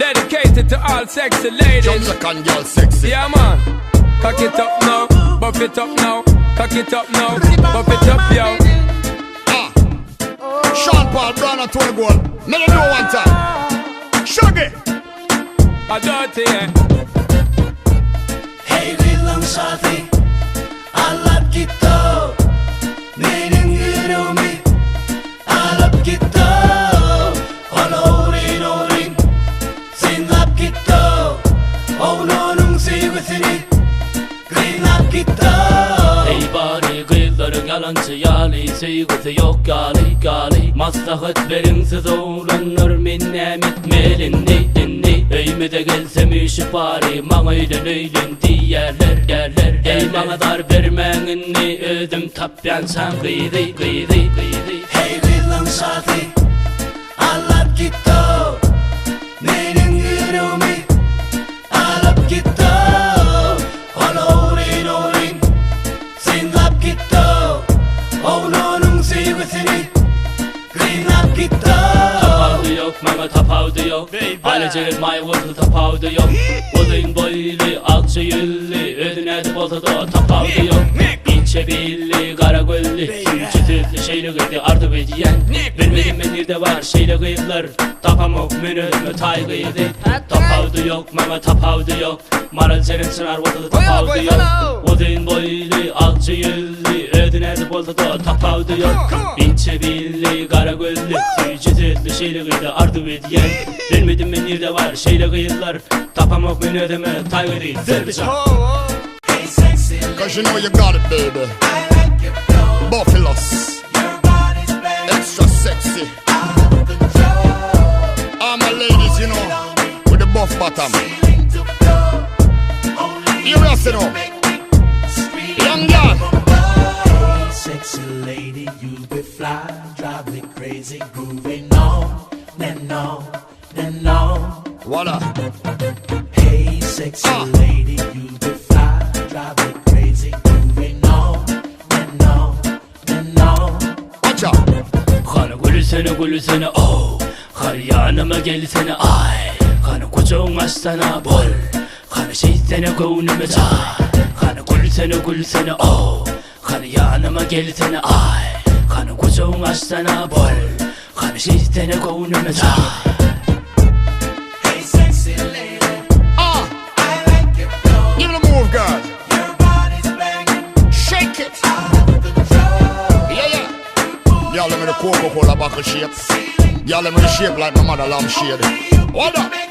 Dedicated to all sexy ladies. Jamaican girl sexy. Yeah man. Cock it up now, buff it up now. Cock it up now, buff it up yo. Sean Paul, Brown and Tony Gold. Let them know one time. Shaggy. A dirty yeah. Hey bilang saati alat kita Meaning irumi alat kita Olorin orin Sinlap kita Oh nonung sigusini Greenlap kita Hey bari kıyıların yalancı yali Sigüsü yok gali gali Maslahat verimsiz oğlanlar minnem etmelin dinni Eymede gelsem işi bari Mağayla neylin diyerler derler Ey bana dar vermenini ödüm tapyan sen gıydı gıydı gıydı Hey bilang saati alat kita Meaning irumi alap kita Olorin orin Sinlap kita Oh nonung sigusini Greenlap kita Tapavdı yok mama tapavdı yok Aileceğin mayvurdu tapavdı yok Uzun boylu akça yüllü Ödüne boltada tapavdı yok İnce billi kara göllü Çıtıklı şeyle gıydı ardı bediyen Bilmedim ben nerede var şeyle gıydılar Tapamok menözme tay gıydı Tapavdı yok mama tapavdı yok Maralceğin sınar boltada tapavdı yok Uzun boylu akça yüllü Ödüne boltada tapavdı yok İnce billi kara göllü Çıtıklı şeyle gıydı ardı bediyen Bilmedim ben nerede var şeyle gıydılar Tapamok menözme tay gıydı Zerbican Cause you know you got it, baby. Buffaloes. Extra sexy. All my ladies, you know, with the buff bottom. You listen up. Young girl. Hey, sexy lady, you be fly, drive me crazy, grooving on and on and on. Voila. Hey, sexy lady, you be fly, drive me crazy, grooving on and on and on. Watch out. Kana gülsene oh, kar yanıma gelsene ay. Kana kucağın açsana bol, kana şeysene gönlüme çay. Kana gülsene oh, kana yanıma gelsene ay. Kana kucağın açsana bol, kana şeysene gönlüme çay. Hey sexy lady, I like your flow. Give it a move, girl. Your body's banging, Shake it. out of control. Yeah. Y'all let me the Coca-Cola buckle shape. Y'all let me the shape like my mother lamb shade. What up?